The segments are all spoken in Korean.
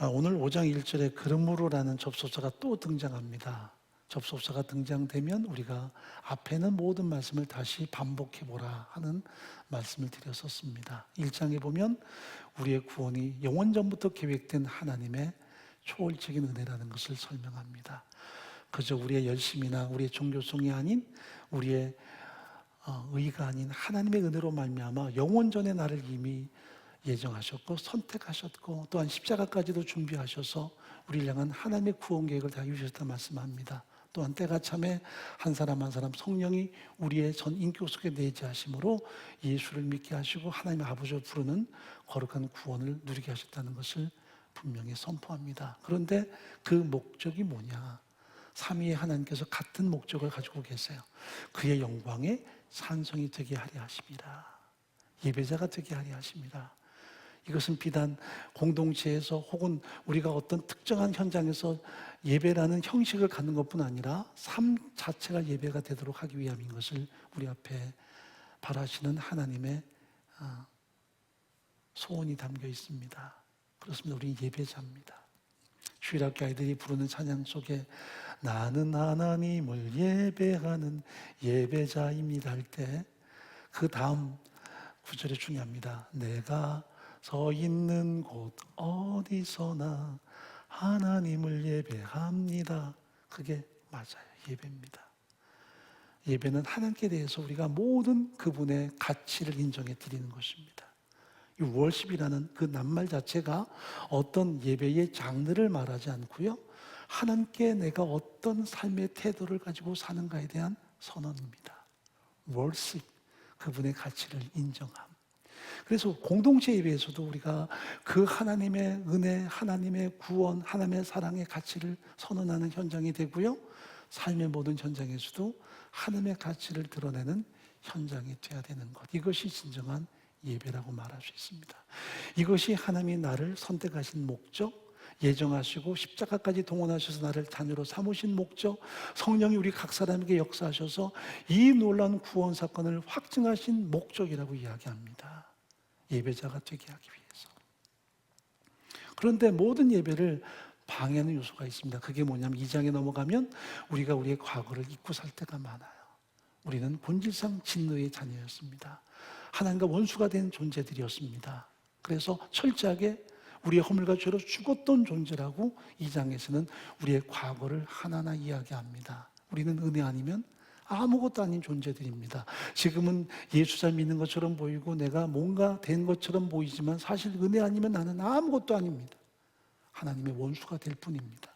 오늘 5장 1절에 그러므로라는 접속사가 또 등장합니다. 접속사가 등장되면 우리가 앞에는 모든 말씀을 다시 반복해보라 하는 말씀을 드렸었습니다. 1장에 보면 우리의 구원이 영원전부터 계획된 하나님의 초월적인 은혜라는 것을 설명합니다. 그저 우리의 열심이나 우리의 종교성이 아닌 우리의 의가 아닌 하나님의 은혜로 말미암아 영원전에 나를 이미 예정하셨고 선택하셨고 또한 십자가까지도 준비하셔서 우리를 향한 하나님의 구원 계획을 다 이루셨다 말씀합니다. 또한 때가 참에 한 사람 한 사람 성령이 우리의 전 인격 속에 내재하심으로 예수를 믿게 하시고 하나님의 아버지로 부르는 거룩한 구원을 누리게 하셨다는 것을 분명히 선포합니다. 그런데 그 목적이 뭐냐? 삼위의 하나님께서 같은 목적을 가지고 계세요. 그의 영광에 산성이 되게 하려 하십니다. 예배자가 되게 하려 하십니다. 이것은 비단 공동체에서 혹은 우리가 어떤 특정한 현장에서 예배라는 형식을 갖는 것뿐 아니라 삶 자체가 예배가 되도록 하기 위함인 것을 우리 앞에 바라시는 하나님의 소원이 담겨 있습니다. 그렇습니다. 우리 예배자입니다. 주일학교 아이들이 부르는 찬양 속에 나는 하나님을 예배하는 예배자입니다 할 때 그 다음 구절이 중요합니다. 내가 서 있는 곳 어디서나 하나님을 예배합니다. 그게 맞아요. 예배입니다. 예배는 하나님께 대해서 우리가 모든 그분의 가치를 인정해 드리는 것입니다. 이 월십이라는 그 낱말 자체가 어떤 예배의 장르를 말하지 않고요, 하나님께 내가 어떤 삶의 태도를 가지고 사는가에 대한 선언입니다. 월십, 그분의 가치를 인정함. 그래서 공동체 예배에서도 우리가 그 하나님의 은혜, 하나님의 구원, 하나님의 사랑의 가치를 선언하는 현장이 되고요, 삶의 모든 현장에서도 하나님의 가치를 드러내는 현장이 되어야 되는 것, 이것이 진정한 예배라고 말할 수 있습니다. 이것이 하나님이 나를 선택하신 목적, 예정하시고 십자가까지 동원하셔서 나를 자녀로 삼으신 목적, 성령이 우리 각 사람에게 역사하셔서 이 놀라운 구원 사건을 확증하신 목적이라고 이야기합니다. 예배자가 되게 하기 위해서. 그런데 모든 예배를 방해하는 요소가 있습니다. 그게 뭐냐면 2장에 넘어가면 우리가 우리의 과거를 잊고 살 때가 많아요. 우리는 본질상 진노의 자녀였습니다. 하나님과 원수가 된 존재들이었습니다. 그래서 철저하게 우리의 허물과 죄로 죽었던 존재라고 2장에서는 우리의 과거를 하나하나 이야기합니다. 우리는 은혜 아니면 아무것도 아닌 존재들입니다. 지금은 예수 잘 믿는 것처럼 보이고 내가 뭔가 된 것처럼 보이지만 사실 은혜 아니면 나는 아무것도 아닙니다. 하나님의 원수가 될 뿐입니다.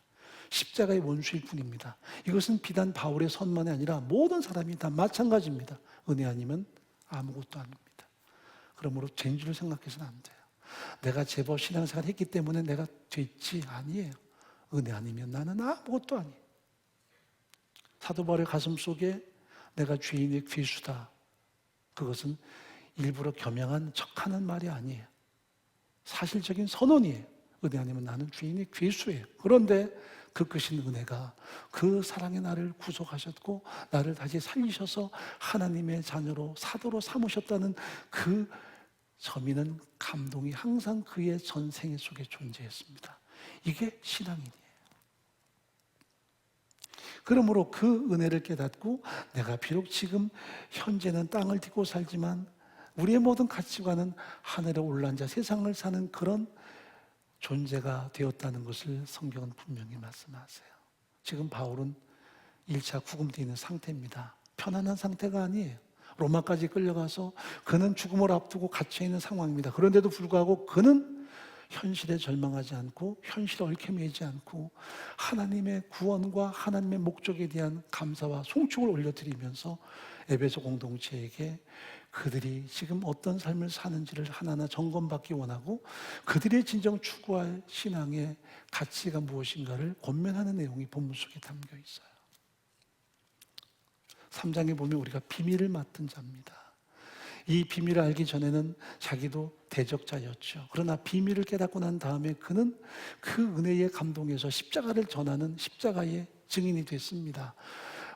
십자가의 원수일 뿐입니다. 이것은 비단 바울의 선만이 아니라 모든 사람이 다 마찬가지입니다. 은혜 아니면 아무것도 아닙니다. 그러므로 죄인 줄 생각해서는 안 돼요. 내가 제법 신앙생활을 했기 때문에 내가 됐지, 아니에요. 은혜 아니면 나는 아무것도 아니에요. 사도 바울의 가슴 속에 내가 죄인의 괴수다, 그것은 일부러 겸양한 척하는 말이 아니에요. 사실적인 선언이에요. 은혜 아니면 나는 죄인의 괴수예요. 그런데 그 크신 은혜가 그 사랑의 나를 구속하셨고 나를 다시 살리셔서 하나님의 자녀로 사도로 삼으셨다는 그 점이는 감동이 항상 그의 전생애 속에 존재했습니다. 이게 신앙인이에요. 그러므로 그 은혜를 깨닫고 내가 비록 지금 현재는 땅을 딛고 살지만 우리의 모든 가치관은 하늘에 올라앉아 세상을 사는 그런 존재가 되었다는 것을 성경은 분명히 말씀하세요. 지금 바울은 1차 구금되어 있는 상태입니다. 편안한 상태가 아니에요. 로마까지 끌려가서 그는 죽음을 앞두고 갇혀있는 상황입니다. 그런데도 불구하고 그는 현실에 절망하지 않고 현실에 얽혀매이지 않고 하나님의 구원과 하나님의 목적에 대한 감사와 송축을 올려드리면서 에베소 공동체에게 그들이 지금 어떤 삶을 사는지를 하나하나 점검받기 원하고 그들의 진정 추구할 신앙의 가치가 무엇인가를 권면하는 내용이 본문 속에 담겨 있어요. 3장에 보면 우리가 비밀을 맡은 자입니다. 이 비밀을 알기 전에는 자기도 대적자였죠. 그러나 비밀을 깨닫고 난 다음에 그는 그 은혜의 감동에서 십자가를 전하는 십자가의 증인이 됐습니다.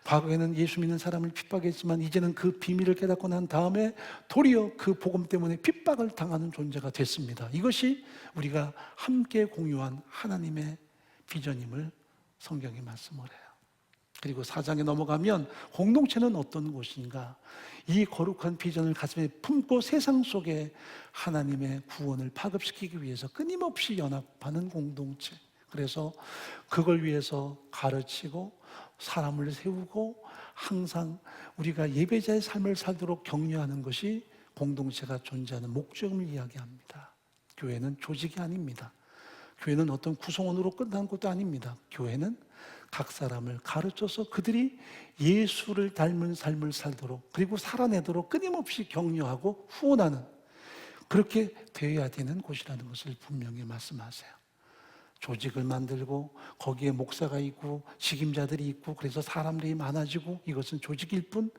과거에는 예수 믿는 사람을 핍박했지만 이제는 그 비밀을 깨닫고 난 다음에 도리어 그 복음 때문에 핍박을 당하는 존재가 됐습니다. 이것이 우리가 함께 공유한 하나님의 비전임을 성경이 말씀을 해요. 그리고 4장에 넘어가면 공동체는 어떤 곳인가? 이 거룩한 비전을 가슴에 품고 세상 속에 하나님의 구원을 파급시키기 위해서 끊임없이 연합하는 공동체. 그래서 그걸 위해서 가르치고 사람을 세우고 항상 우리가 예배자의 삶을 살도록 격려하는 것이 공동체가 존재하는 목적을 이야기합니다. 교회는 조직이 아닙니다. 교회는 어떤 구성원으로 끝난 것도 아닙니다. 교회는 각 사람을 가르쳐서 그들이 예수를 닮은 삶을 살도록 그리고 살아내도록 끊임없이 격려하고 후원하는, 그렇게 되어야 되는 곳이라는 것을 분명히 말씀하세요. 조직을 만들고 거기에 목사가 있고 직임자들이 있고 그래서 사람들이 많아지고 이것은 조직일 뿐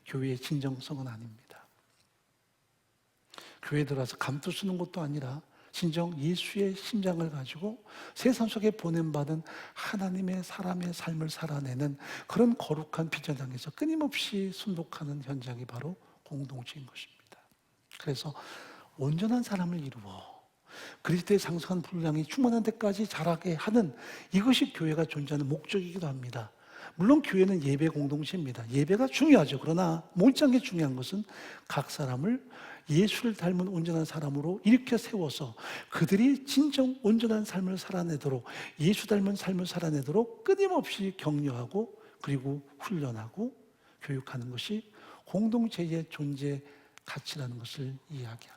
교회의 진정성은 아닙니다. 교회에 들어와서 감투 쓰는 것도 아니라 진정 예수의 심장을 가지고 세상 속에 보냄받은 하나님의 사람의 삶을 살아내는 그런 거룩한 비전 향해서 끊임없이 순복하는 현장이 바로 공동체인 것입니다. 그래서 온전한 사람을 이루어 그리스도의 장성한 분량이 충만한 데까지 자라게 하는, 이것이 교회가 존재하는 목적이기도 합니다. 물론 교회는 예배 공동체입니다. 예배가 중요하죠. 그러나 못지않게 중요한 것은 각 사람을 예수를 닮은 온전한 사람으로 일으켜 세워서 그들이 진정 온전한 삶을 살아내도록, 예수 닮은 삶을 살아내도록 끊임없이 격려하고 그리고 훈련하고 교육하는 것이 공동체의 존재 가치라는 것을 이야기합니다.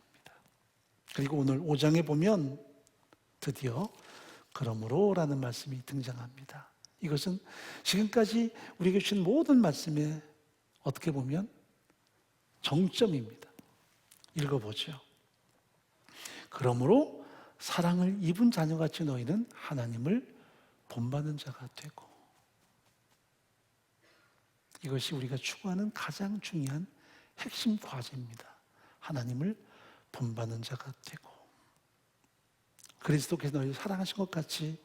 그리고 오늘 5장에 보면 드디어 그러므로 라는 말씀이 등장합니다. 이것은 지금까지 우리에게 주신 모든 말씀에 어떻게 보면 정점입니다. 읽어보죠. 그러므로 사랑을 입은 자녀같이 너희는 하나님을 본받는 자가 되고, 이것이 우리가 추구하는 가장 중요한 핵심 과제입니다. 하나님을 본받는 자가 되고, 그리스도께서 너희를 사랑하신 것 같이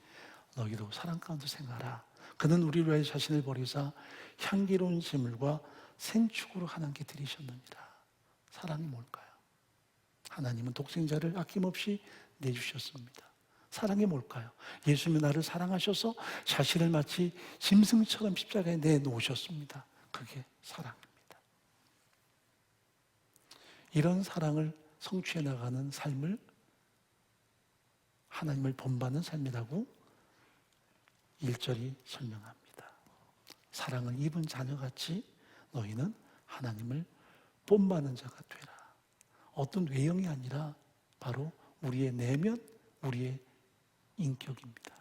너희도 사랑 가운데 생활하라. 그는 우리를 위하여 자신을 버리사 향기로운 제물과 생축으로 하나님께 드리셨느니라. 사랑이 뭘까요? 하나님은 독생자를 아낌없이 내주셨습니다. 사랑이 뭘까요? 예수님이 나를 사랑하셔서 자신을 마치 짐승처럼 십자가에 내놓으셨습니다. 그게 사랑입니다. 이런 사랑을 성취해 나가는 삶을 하나님을 본받는 삶이라고 1절이 설명합니다. 사랑을 입은 자녀같이 너희는 하나님을 본받는 자가 되라. 어떤 외형이 아니라 바로 우리의 내면, 우리의 인격입니다.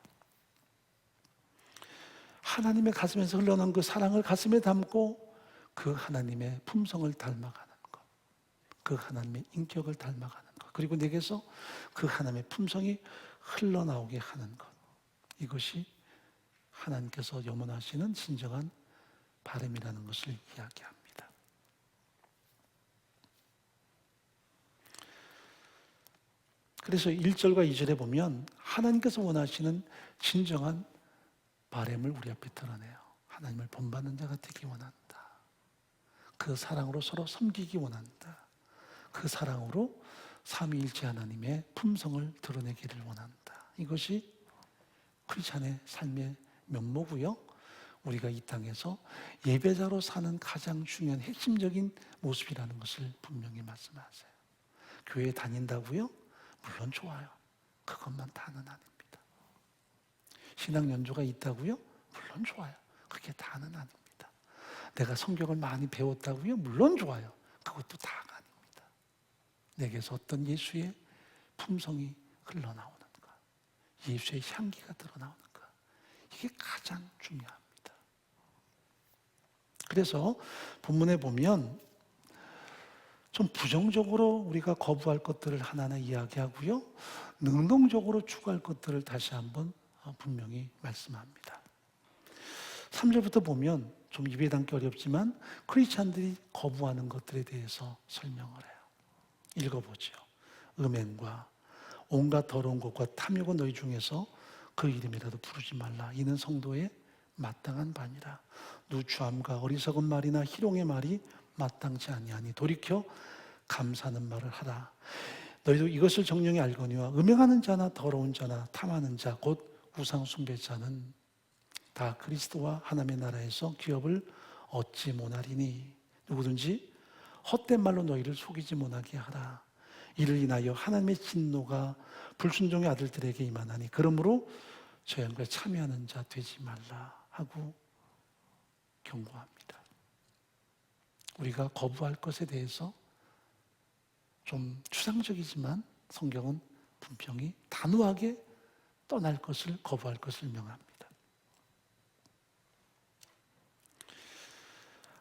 하나님의 가슴에서 흘러난 그 사랑을 가슴에 담고 그 하나님의 품성을 닮아가는 것, 그 하나님의 인격을 닮아가는 것, 그리고 내게서 그 하나님의 품성이 흘러나오게 하는 것, 이것이 하나님께서 염원하시는 진정한 바람이라는 것을 이야기합니다. 그래서 1절과 2절에 보면 하나님께서 원하시는 진정한 바람을 우리 앞에 드러내요. 하나님을 본받는 자가 되기 원한다. 그 사랑으로 서로 섬기기 원한다. 그 사랑으로 삼위일체 하나님의 품성을 드러내기를 원한다. 이것이 크리스찬의 삶의 면모고요. 우리가 이 땅에서 예배자로 사는 가장 중요한 핵심적인 모습이라는 것을 분명히 말씀하세요. 교회에 다닌다고요? 물론 좋아요. 그것만 다는 아닙니다. 신앙 연조가 있다고요? 물론 좋아요. 그게 다는 아닙니다. 내가 성경을 많이 배웠다고요? 물론 좋아요. 그것도 다가 아닙니다. 내게서 어떤 예수의 품성이 흘러나오는가, 예수의 향기가 드러나오는가, 이게 가장 중요합니다. 그래서 본문에 보면 좀 부정적으로 우리가 거부할 것들을 하나하나 이야기하고요, 능동적으로 추구할 것들을 다시 한번 분명히 말씀합니다. 3절부터 보면 좀 입에 담기 어렵지만 크리스찬들이 거부하는 것들에 대해서 설명을 해요. 읽어보죠. 음행과 온갖 더러운 것과 탐욕은 너희 중에서 그 이름이라도 부르지 말라. 이는 성도의 마땅한 바니라. 누추함과 어리석은 말이나 희롱의 말이 마땅치 아니하니 돌이켜 감사하는 말을 하라. 너희도 이것을 정령이 알거니와 음행하는 자나 더러운 자나 탐하는 자 곧 우상 숭배자는 다 그리스도와 하나님의 나라에서 기업을 얻지 못하리니 누구든지 헛된 말로 너희를 속이지 못하게 하라. 이를 인하여 하나님의 진노가 불순종의 아들들에게 임하나니 그러므로 저 양과 참여하는 자 되지 말라 하고 경고합니다. 우리가 거부할 것에 대해서 좀 추상적이지만 성경은 분명히 단호하게 떠날 것을, 거부할 것을 명합니다.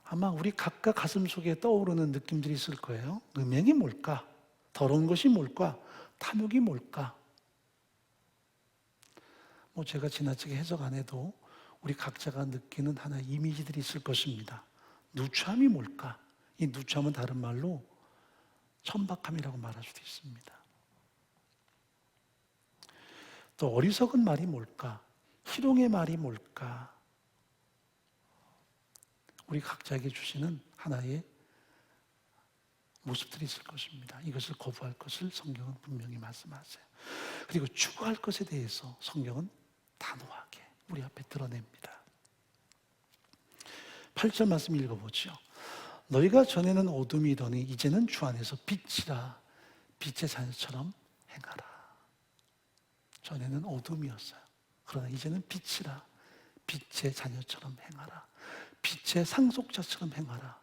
아마 우리 각각 가슴 속에 떠오르는 느낌들이 있을 거예요. 음행이 뭘까? 더러운 것이 뭘까? 탐욕이 뭘까? 제가 지나치게 해석 안 해도 우리 각자가 느끼는 하나의 이미지들이 있을 것입니다. 누추함이 뭘까? 이 누추함은 다른 말로 천박함이라고 말할 수도 있습니다. 또 어리석은 말이 뭘까? 희롱의 말이 뭘까? 우리 각자에게 주시는 하나의 모습들이 있을 것입니다. 이것을 거부할 것을 성경은 분명히 말씀하세요. 그리고 추구할 것에 대해서 성경은 단호하게 우리 앞에 드러냅니다. 8절 말씀 읽어보죠. 너희가 전에는 어둠이더니 이제는 주 안에서 빛이라. 빛의 자녀처럼 행하라. 전에는 어둠이었어요. 그러나 이제는 빛이라. 빛의 자녀처럼 행하라. 빛의 상속자처럼 행하라.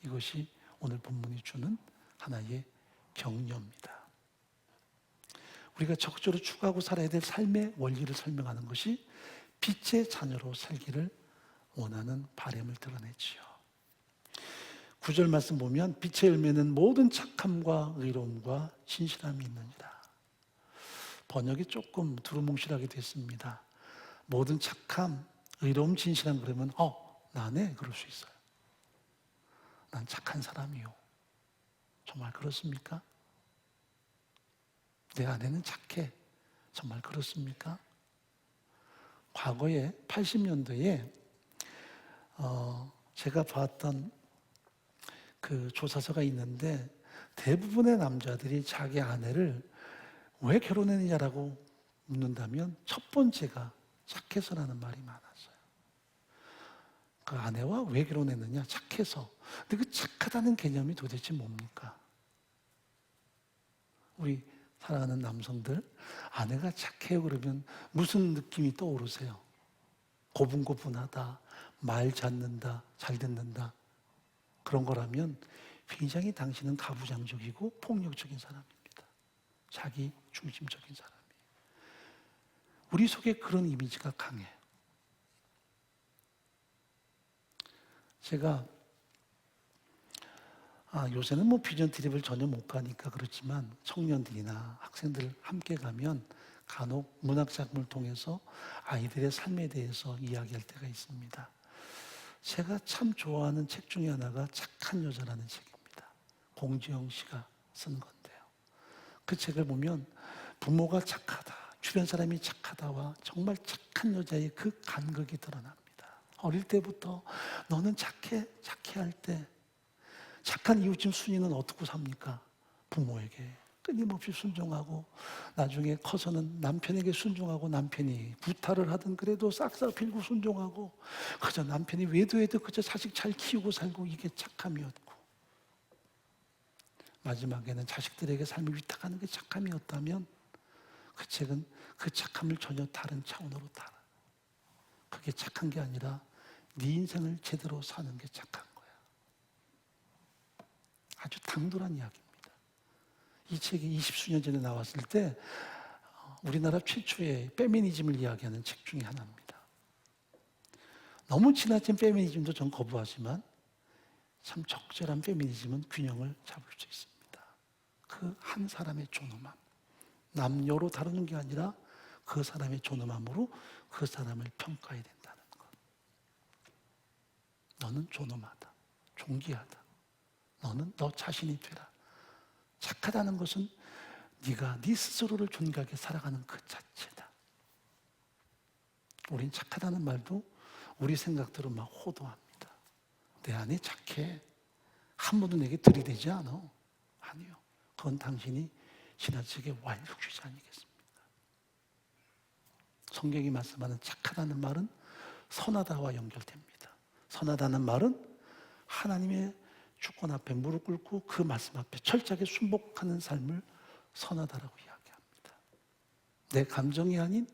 이것이 오늘 본문이 주는 하나의 격려입니다. 우리가 적극적으로 추구하고 살아야 될 삶의 원리를 설명하는 것이 빛의 자녀로 살기를 원하는 바람을 드러내지요. 9절 말씀 보면 빛의 열매는 모든 착함과 의로움과 신실함이 있느니라. 번역이 조금 두루뭉실하게 됐습니다. 모든 착함, 의로움, 진실함 그러면 나네 그럴 수 있어요. 난 착한 사람이요. 정말 그렇습니까? 내 아내는 착해. 정말 그렇습니까? 과거에 80년도에 제가 봤던 그 조사서가 있는데 대부분의 남자들이 자기 아내를 왜 결혼했느냐라고 묻는다면 첫 번째가 착해서라는 말이 많았어요. 그 아내와 왜 결혼했느냐? 착해서. 근데 그 착하다는 개념이 도대체 뭡니까? 우리 사랑하는 남성들, 아내가 착해요 그러면 무슨 느낌이 떠오르세요? 고분고분하다, 말 잡는다, 잘 듣는다. 그런 거라면 굉장히 당신은 가부장적이고 폭력적인 사람입니다. 자기 중심적인 사람이에요. 우리 속에 그런 이미지가 강해요. 제가 요새는 비전 트립을 전혀 못 가니까 그렇지만 청년들이나 학생들 함께 가면 간혹 문학 작품을 통해서 아이들의 삶에 대해서 이야기할 때가 있습니다. 제가 참 좋아하는 책 중에 하나가 착한 여자라는 책입니다. 공지영 씨가 쓴 건데요. 그 책을 보면 부모가 착하다, 주변 사람이 착하다와 정말 착한 여자의 그 간극이 드러납니다. 어릴 때부터 너는 착해 할 때 착한 이웃집 순이는 어떻게 삽니까? 부모에게 끊임없이 순종하고 나중에 커서는 남편에게 순종하고 남편이 구타를 하든 그래도 싹싹 빌고 순종하고 그저 남편이 외도해도 그저 자식 잘 키우고 살고 이게 착함이었고 마지막에는 자식들에게 삶을 위탁하는 게 착함이었다면 그 책은 그 착함을 전혀 다른 차원으로 달아. 그게 착한 게 아니라 네 인생을 제대로 사는 게 착한 거야. 아주 당돌한 이야기입니다. 이 책이 20수년 전에 나왔을 때 우리나라 최초의 페미니즘을 이야기하는 책 중에 하나입니다. 너무 지나친 페미니즘도 전 거부하지만 참 적절한 페미니즘은 균형을 잡을 수 있습니다. 그 한 사람의 존엄함. 남녀로 다루는 게 아니라 그 사람의 존엄함으로 그 사람을 평가해야 된다는 것. 너는 존엄하다. 존귀하다. 너는 너 자신이 되라. 착하다는 것은 네가 네 스스로를 존귀하게 살아가는 그 자체다. 우린 착하다는 말도 우리 생각대로 막 호도합니다. 내 안에 착해. 한 번도 내게 들이대지 않아. 아니요. 그건 당신이 지나치게 완벽주의자 아니겠습니까? 성경이 말씀하는 착하다는 말은 선하다와 연결됩니다. 선하다는 말은 하나님의 주권 앞에 무릎 꿇고 그 말씀 앞에 철저하게 순복하는 삶을 선하다라고 이야기합니다. 내 감정이 아닌,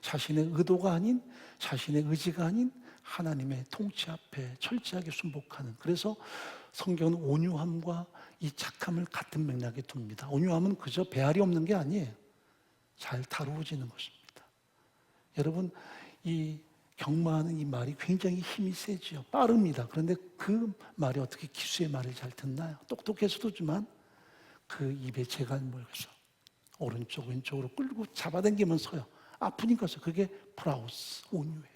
자신의 의도가 아닌, 자신의 의지가 아닌 하나님의 통치 앞에 철저하게 순복하는, 그래서 성경은 온유함과 이 착함을 같은 맥락에 둡니다. 온유함은 그저 배알이 없는 게 아니에요. 잘 다루어지는 것입니다. 여러분, 이 경마하는 이 말이 굉장히 힘이 세지요. 빠릅니다. 그런데 그 말이 어떻게 기수의 말을 잘 듣나요? 똑똑해서도지만 그 입에 재가 모여서 오른쪽 왼쪽으로 끌고 잡아당기면서요. 아프니까서 그게 프라우스, 온유예요.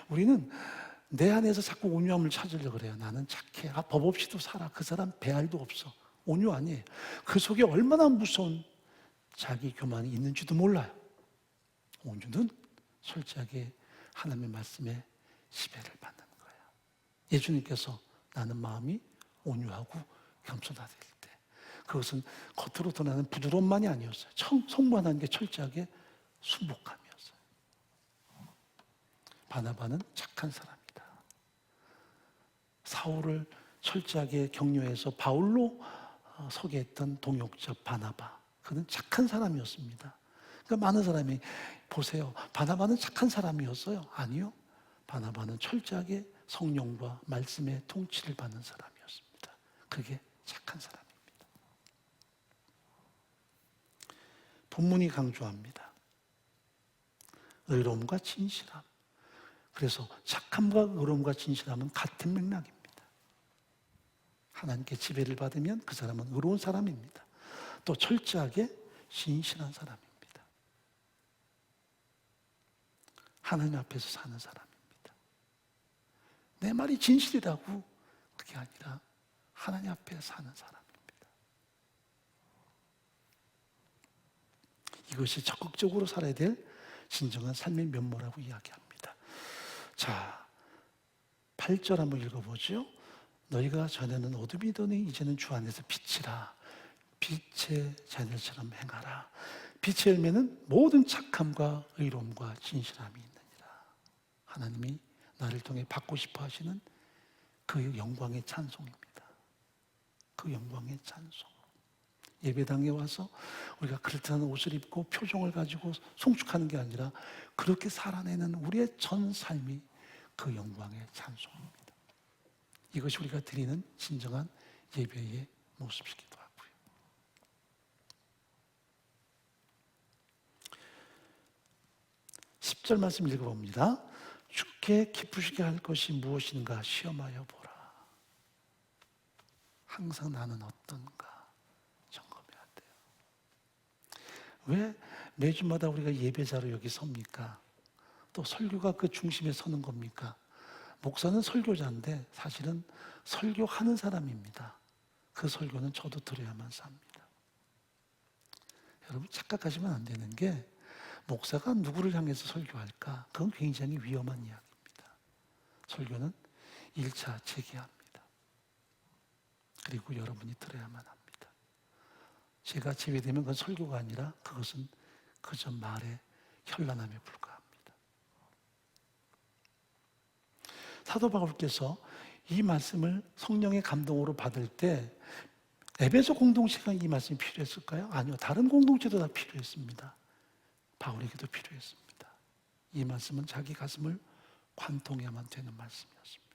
우리는 내 안에서 자꾸 온유함을 찾으려고 그래요. 나는 착해. 법 없이도 살아. 그 사람 배알도 없어. 온유 아니에요. 그 속에 얼마나 무서운 자기 교만이 있는지도 몰라요. 온유는 철저하게 하나님의 말씀에 지배를 받는 거예요. 예수님께서 나는 마음이 온유하고 겸손하다 될 때, 그것은 겉으로 드러나는 부드러움만이 아니었어요. 성부하는 게 철저하게 순복함이었어요. 바나바는 착한 사람이다. 사울을 철저하게 격려해서 바울로 서게 했던 동역자 바나바, 그는 착한 사람이었습니다. 그러니까 많은 사람이 보세요, 바나바는 착한 사람이었어요? 아니요. 바나바는 철저하게 성령과 말씀의 통치를 받는 사람이었습니다. 그게 착한 사람입니다. 본문이 강조합니다. 의로움과 진실함. 그래서 착함과 의로움과 진실함은 같은 맥락입니다. 하나님께 지배를 받으면 그 사람은 의로운 사람입니다. 또 철저하게 신실한 사람입니다. 하나님 앞에서 사는 사람입니다. 내 말이 진실이라고, 그게 아니라 하나님 앞에 사는 사람입니다. 이것이 적극적으로 살아야 될 진정한 삶의 면모라고 이야기합니다. 자, 8절 한번 읽어보죠. 너희가 전에는 어둠이더니 이제는 주 안에서 빛이라. 빛의 자녀처럼 행하라. 빛의 열매는 모든 착함과 의로움과 진실함이 있느니라. 하나님이 나를 통해 받고 싶어 하시는 그 영광의 찬송입니다. 그 영광의 찬송. 예배당에 와서 우리가 그럴듯한 옷을 입고 표정을 가지고 송축하는 게 아니라 그렇게 살아내는 우리의 전 삶이 그 영광의 찬송입니다. 이것이 우리가 드리는 진정한 예배의 모습이기도 하고요. (10절) 말씀 읽어봅니다. 주께 기쁘시게 할 것이 무엇인가 시험하여 보라. 항상 나는 어떤가 점검해야 돼요. 왜 매주마다 우리가 예배자로 여기 섭니까? 또 설교가 그 중심에 서는 겁니까? 목사는 설교자인데 사실은 설교하는 사람입니다. 그 설교는 저도 들어야만 삽니다. 여러분, 착각하시면 안 되는 게 목사가 누구를 향해서 설교할까? 그건 굉장히 위험한 이야기입니다. 설교는 1차 재개합니다. 그리고 여러분이 들어야만 합니다. 제가 제외되면 그건 설교가 아니라 그것은 그저 말의 현란함에 불과합니다. 사도 바울께서 이 말씀을 성령의 감동으로 받을 때 에베소 공동체가 이 말씀이 필요했을까요? 아니요. 다른 공동체도 다 필요했습니다. 바울에게도 필요했습니다. 이 말씀은 자기 가슴을 관통해야만 되는 말씀이었습니다.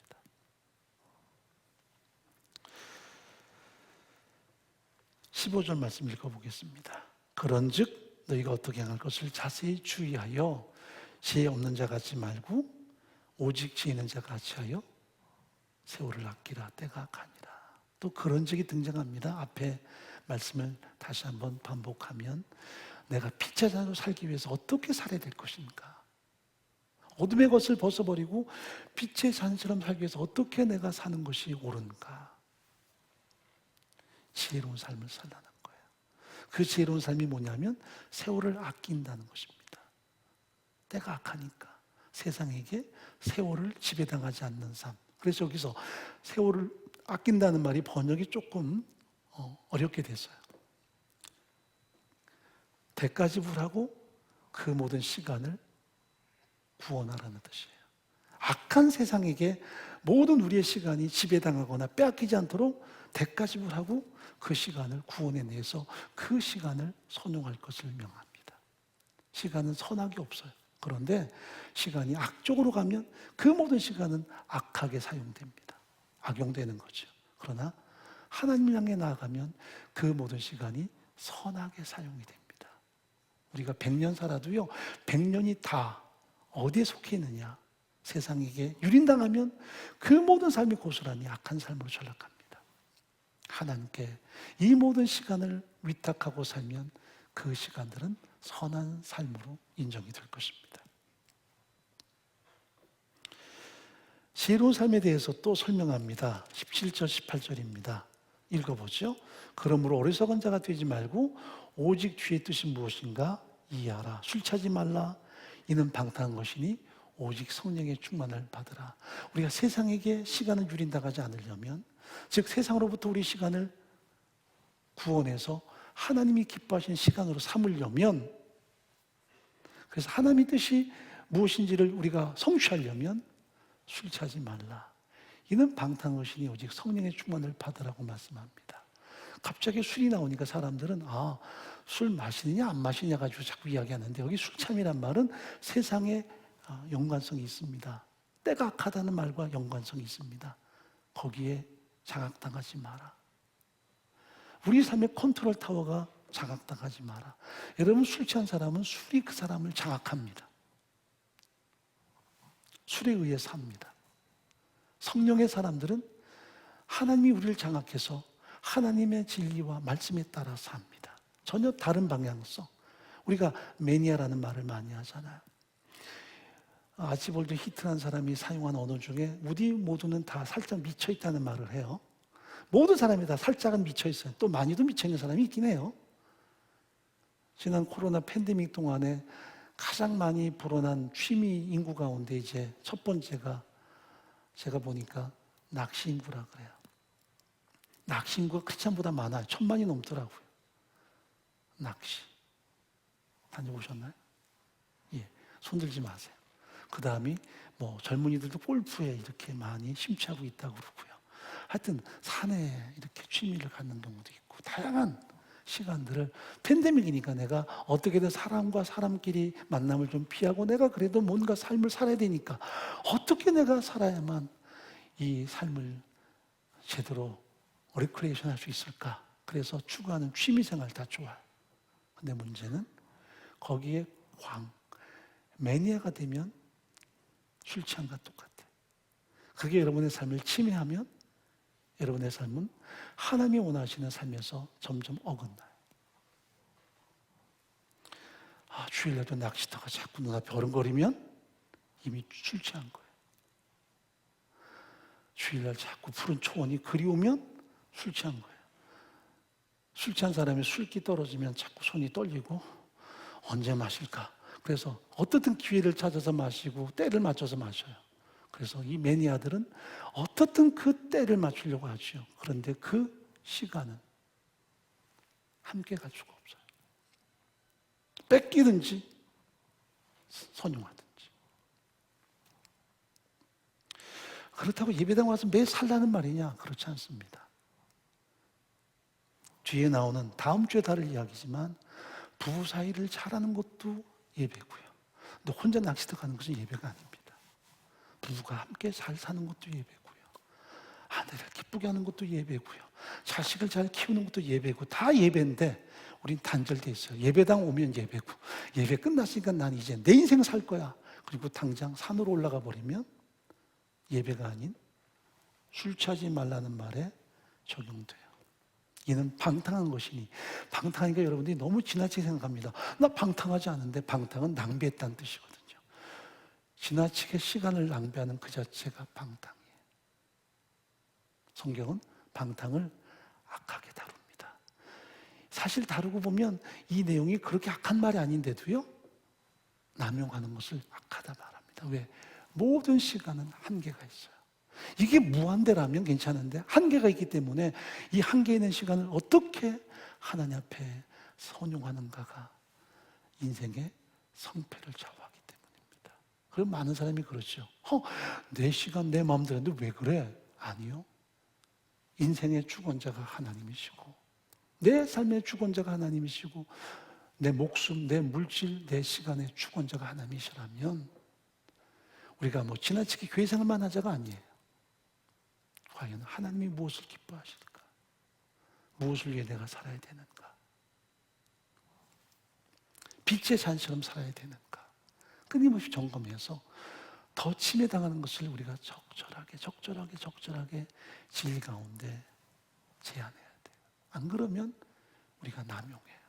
(15절) 말씀 읽어보겠습니다. 그런즉 너희가 어떻게 행할 것을 자세히 주의하여 지혜 없는 자 같지 말고 오직 지혜 있는 자 같이 하여 세월을 아끼라. 때가 가니라. 또 그런즉이 등장합니다. 앞에 말씀을 다시 한번 반복하면 내가 빛의 자로 살기 위해서 어떻게 살아야 될 것인가? 어둠의 것을 벗어버리고 빛의 자처럼 살기 위해서 어떻게 내가 사는 것이 옳은가? 지혜로운 삶을 살라는 거예요. 그 지혜로운 삶이 뭐냐면 세월을 아낀다는 것입니다. 때가 악하니까 세상에게 세월을 지배당하지 않는 삶. 그래서 여기서 세월을 아낀다는 말이 번역이 조금 어렵게 됐어요. 대가지불하고 그 모든 시간을 구원하라는 뜻이에요. 악한 세상에게 모든 우리의 시간이 지배당하거나 빼앗기지 않도록 대가지불하고 그 시간을 구원해내서 그 시간을 선용할 것을 명합니다. 시간은 선악이 없어요. 그런데 시간이 악쪽으로 가면 그 모든 시간은 악하게 사용됩니다. 악용되는 거죠. 그러나 하나님을 향해 나아가면 그 모든 시간이 선하게 사용이 됩니다. 우리가 100년 살아도요, 100년이 다 어디에 속해 있느냐? 세상에게 유린당하면 그 모든 삶이 고스란히 악한 삶으로 전락합니다. 하나님께 이 모든 시간을 위탁하고 살면 그 시간들은 선한 삶으로 인정이 될 것입니다. 지혜로운 삶에 대해서 또 설명합니다. 17절, 18절입니다. 읽어보죠. 그러므로 어리석은 자가 되지 말고 오직 주의 뜻이 무엇인가 이해하라. 술 취하지 말라. 이는 방탕한 것이니 오직 성령의 충만을 받으라. 우리가 세상에게 시간을 유린당하지 않으려면, 즉 세상으로부터 우리 시간을 구원해서 하나님이 기뻐하시는 시간으로 삼으려면, 그래서 하나님의 뜻이 무엇인지를 우리가 성취하려면 술 취하지 말라. 이는 방탕한 것이니 오직 성령의 충만을 받으라고 말씀합니다. 갑자기 술이 나오니까 사람들은 술 마시느냐 안 마시냐 가지고 자꾸 이야기하는데, 여기 술참이란 말은 세상에 연관성이 있습니다. 때가 악하다는 말과 연관성이 있습니다. 거기에 장악당하지 마라. 우리 삶의 컨트롤 타워가 장악당하지 마라. 여러분, 술 취한 사람은 술이 그 사람을 장악합니다. 술에 의해 삽니다. 성령의 사람들은 하나님이 우리를 장악해서 하나님의 진리와 말씀에 따라 삽니다. 전혀 다른 방향성. 우리가 매니아라는 말을 많이 하잖아요. 아치볼드 히트란 사람이 사용한 언어 중에 우리 모두는 다 살짝 미쳐있다는 말을 해요. 모든 사람이 다 살짝은 미쳐있어요. 또 많이도 미쳐있는 사람이 있긴 해요. 지난 코로나 팬데믹 동안에 가장 많이 불어난 취미 인구 가운데 이제 첫 번째가 제가 보니까 낚시 인구라 그래요. 낚시 인구가 크리스찬보다 많아요. 1000만이 넘더라고요. 낚시. 다녀보셨나요? 예, 손들지 마세요. 그 다음이 젊은이들도 골프에 이렇게 많이 심취하고 있다고 그러고요. 하여튼 산에 이렇게 취미를 갖는 경우도 있고, 다양한 시간들을, 팬데믹이니까 내가 어떻게든 사람과 사람끼리 만남을 좀 피하고 내가 그래도 뭔가 삶을 살아야 되니까 어떻게 내가 살아야만 이 삶을 제대로 리크레이션 할 수 있을까? 그래서 추구하는 취미생활 다 좋아요. 근데 문제는 거기에 매니아가 되면 술 취함과 똑같아요. 그게 여러분의 삶을 침해하면 여러분의 삶은 하나님이 원하시는 삶에서 점점 어긋나요. 주일날도 낚시터가 자꾸 눈앞에 어른거리면 이미 술 취한 거예요. 주일날 자꾸 푸른 초원이 그리우면 술 취한 거예요. 술 취한 사람이 술기 떨어지면 자꾸 손이 떨리고 언제 마실까? 그래서 어떻든 기회를 찾아서 마시고 때를 맞춰서 마셔요. 그래서 이 매니아들은 어떻든 그 때를 맞추려고 하죠. 그런데 그 시간은 함께 갈 수가 없어요. 뺏기든지 선용하든지. 그렇다고 예배당 와서 매 살라는 말이냐? 그렇지 않습니다. 뒤에 나오는 다음 주에 다를 이야기지만 부부 사이를 잘하는 것도 예배고요. 근데 혼자 낚시터 가는 것은 예배가 아닙니다. 부부가 함께 잘 사는 것도 예배고요. 아내를 기쁘게 하는 것도 예배고요. 자식을 잘 키우는 것도 예배고, 다 예배인데 우린 단절돼 있어요. 예배당 오면 예배고, 예배 끝났으니까 난 이제 내 인생 살 거야. 그리고 당장 산으로 올라가 버리면 예배가 아닌 술 취하지 말라는 말에 적용돼요. 이는 방탕한 것이니, 방탕하니까 여러분들이 너무 지나치게 생각합니다. 나 방탕하지 않은데, 방탕은 낭비했다는 뜻이거든요. 지나치게 시간을 낭비하는 그 자체가 방탕이에요. 성경은 방탕을 악하게 다룹니다. 사실 다루고 보면 이 내용이 그렇게 악한 말이 아닌데도요, 남용하는 것을 악하다 말합니다. 합니다. 왜? 모든 시간은 한계가 있어요. 이게 무한대라면 괜찮은데 한계가 있기 때문에 이 한계 있는 시간을 어떻게 하나님 앞에 선용하는가가 인생의 성패를 좌우하기 때문입니다. 그럼 많은 사람이 그렇죠. 내 시간 내 마음대로 했는데 왜 그래? 아니요. 인생의 주권자가 하나님이시고 내 삶의 주권자가 하나님이시고 내 목숨, 내 물질, 내 시간의 주권자가 하나님이시라면 우리가 뭐 지나치게 교회 생활만 하자가 아니에요. 과연 하나님이 무엇을 기뻐하실까? 무엇을 위해 내가 살아야 되는가? 빛의 잔처럼 살아야 되는가? 끊임없이 점검해서 더 침해당하는 것을 우리가 적절하게 진리 가운데 제한해야 돼요. 안 그러면 우리가 남용해요.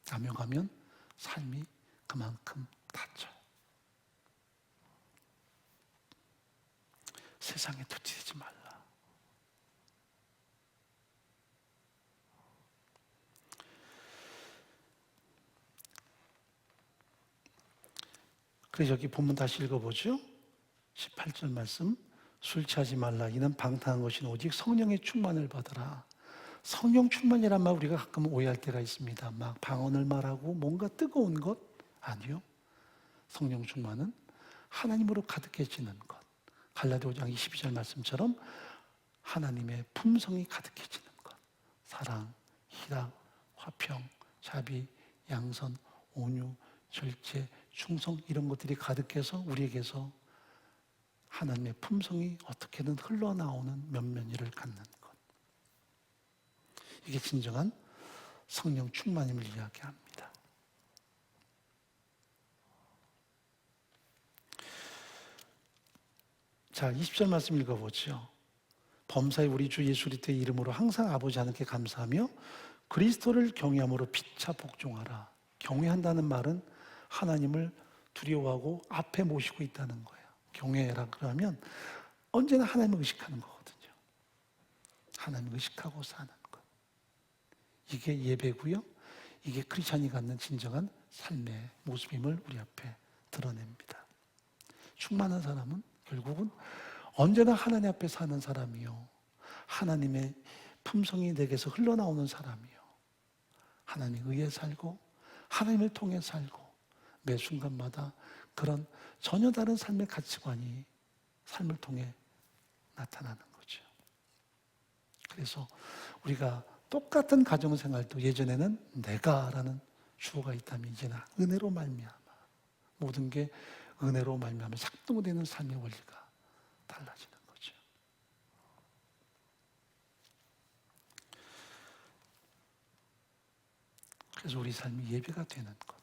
남용하면 삶이 그만큼 다쳐요. 세상에 투치되지 말라. 그래서 여기 본문 다시 읽어보죠. 18절 말씀. 술 취하지 말라. 이는 방탕한 것이 오직 성령의 충만을 받으라. 성령 충만이란 말 우리가 가끔 오해할 때가 있습니다. 막 방언을 말하고 뭔가 뜨거운 것? 아니요. 성령 충만은 하나님으로 가득해지는 것. 갈라디아 5장 22절 말씀처럼 하나님의 품성이 가득해지는 것. 사랑, 희락, 화평, 자비, 양선, 온유, 절제, 충성 이런 것들이 가득해서 우리에게서 하나님의 품성이 어떻게든 흘러나오는 면면이를 갖는 것. 이게 진정한 성령 충만임을 이야기합니다. 자, 20절 말씀 읽어보죠. 범사에 우리 주 예수 그리스도의 이름으로 항상 아버지 하나님께 감사하며 그리스도를 경외함으로 피차 복종하라. 경외한다는 말은 하나님을 두려워하고 앞에 모시고 있다는 거예요. 경외라 그러면 언제나 하나님을 의식하는 거거든요. 하나님을 의식하고 사는 것. 이게 예배고요. 이게 크리스찬이 갖는 진정한 삶의 모습임을 우리 앞에 드러냅니다. 충만한 사람은 결국은 언제나 하나님 앞에 사는 사람이요. 하나님의 품성이 내게서 흘러나오는 사람이요. 하나님에 의해 살고 하나님을 통해 살고 매 순간마다 그런 전혀 다른 삶의 가치관이 삶을 통해 나타나는 거죠. 그래서 우리가 똑같은 가정생활도 예전에는 내가라는 주어가 있다면 이제는 은혜로 말미암아 모든 게 은혜로 말미암아 작동되는 삶의 원리가 달라지는 거죠. 그래서 우리 삶이 예배가 되는 것.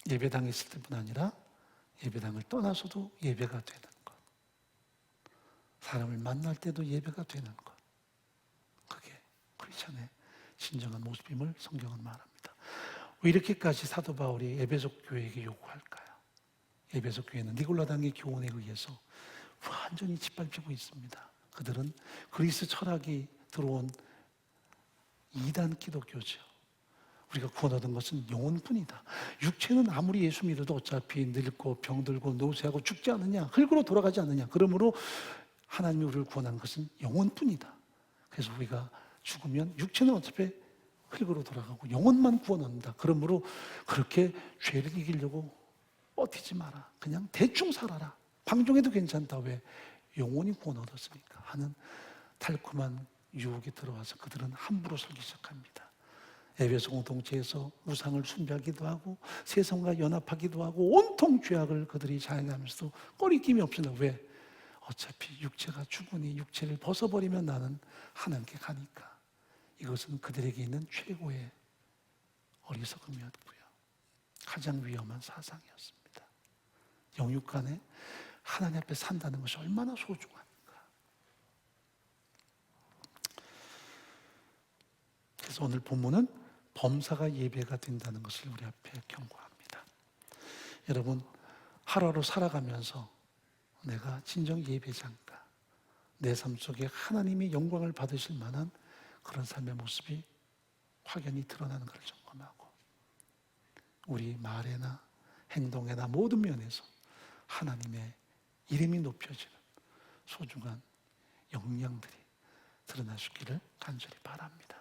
예배당에 있을 때뿐 아니라 예배당을 떠나서도 예배가 되는 것. 사람을 만날 때도 예배가 되는 것. 그게 크리스찬의 진정한 모습임을 성경은 말합니다. 왜 이렇게까지 사도 바울이 에베소 교회에게 요구할까요? 에베소 교회는 니골라당의 교훈에 의해서 완전히 짓밟히고 있습니다. 그들은 그리스 철학이 들어온 이단 기독교죠. 우리가 구원 얻은 것은 영혼뿐이다. 육체는 아무리 예수 믿어도 어차피 늙고 병들고 노쇠하고 죽지 않느냐, 흙으로 돌아가지 않느냐. 그러므로 하나님이 우리를 구원한 것은 영혼뿐이다. 그래서 우리가 죽으면 육체는 어차피 흙으로 돌아가고 영혼만 구원 얻는다. 그러므로 그렇게 죄를 이기려고 버티지 마라. 그냥 대충 살아라. 방종해도 괜찮다. 왜? 영혼이 구원 얻었으니까 하는 달콤한 유혹이 들어와서 그들은 함부로 살기 시작합니다. 에베소 공동체에서 우상을 숭배하기도 하고 세상과 연합하기도 하고 온통 죄악을 그들이 자행하면서도 꺼리낌이 없습니다. 왜? 어차피 육체가 죽으니 육체를 벗어버리면 나는 하나님께 가니까. 이것은 그들에게 있는 최고의 어리석음이었고요. 가장 위험한 사상이었습니다. 영육 간에 하나님 앞에 산다는 것이 얼마나 소중한가. 그래서 오늘 본문은 범사가 예배가 된다는 것을 우리 앞에 경고합니다. 여러분, 하루하루 살아가면서 내가 진정 예배자인가? 내 삶 속에 하나님이 영광을 받으실 만한 그런 삶의 모습이 확연히 드러나는 것을 점검하고 우리 말에나 행동에나 모든 면에서 하나님의 이름이 높여지는 소중한 역량들이 드러나시기를 간절히 바랍니다.